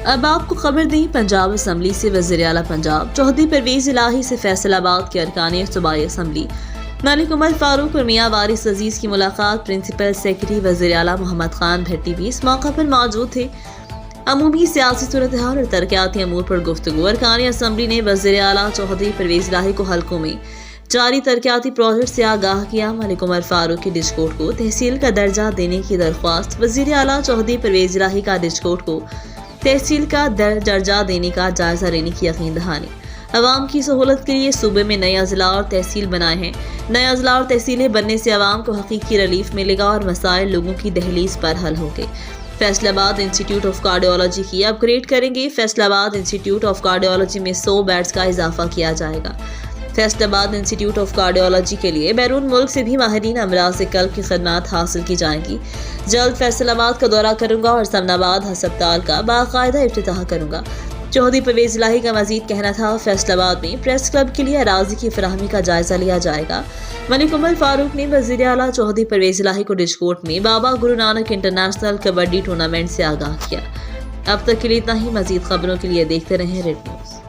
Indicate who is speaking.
Speaker 1: اب آپ کو خبر دیں پنجاب اسمبلی سے وزیر اعلیٰ پنجاب چودھری پرویز الہی سے فیصل آباد کے ارکان صوبائی اسمبلی ملک عمر فاروق اور میاں وارث عزیز کی ملاقات پرنسپل سیکرٹری وزیر اعلیٰ محمد خان بھٹی بھی اس موقع پر موجود تھے۔ عمومی سیاسی صورتحال اور ترقیاتی امور پر گفتگو۔ ارکان اسمبلی نے وزیر اعلیٰ چودھری پرویز الہی کو حلقوں میں جاری ترقیاتی پروجیکٹ سے آگاہ کیا۔ ملک عمر فاروق کی ڈچکوٹ کو تحصیل کا درجہ دینے کی درخواست۔ وزیر اعلیٰ چودھری پرویز الہی کا ڈچکوٹ کو تحصیل کا درجہ دینے کا جائزہ لینے کی یقین دہانی۔ عوام کی سہولت کے لیے صوبے میں نئے اضلاع اور تحصیل بنائے ہیں۔ نئے اضلاع اور تحصیلیں بننے سے عوام کو حقیقی ریلیف ملے گا اور مسائل لوگوں کی دہلیز پر حل ہوں گے۔ فیصل آباد انسٹی ٹیوٹ آف کارڈیالوجی کی اپ گریڈ کریں گے۔ فیصل آباد انسٹی ٹیوٹ آف کارڈیالوجی میں 100 بیڈز کا اضافہ کیا جائے گا۔ فیصل آباد انسٹی ٹیوٹ آف کارڈیالوجی کے لیے بیرون ملک سے بھی ماہرین امراض قلب کی خدمات حاصل کی جائیں گی۔ جلد فیصل آباد کا دورہ کروں گا اور سمن آباد ہسپتال کا باقاعدہ افتتاح کروں گا۔ چودھری پرویز الہی کا مزید کہنا تھا فیصل آباد میں پریس کلب کے لیے اراضی کی فراہمی کا جائزہ لیا جائے گا۔ ملک عمر فاروق نے وزیر اعلیٰ چودھری پرویز الہی کو ڈچکوٹ میں بابا گرو نانک انٹرنیشنل کبڈی ٹورنامنٹ سے آگاہ کیا۔ اب تک کے لیے اتنا ہی۔ مزید خبروں کے لیے دیکھتے رہیں ریڈ نیوز۔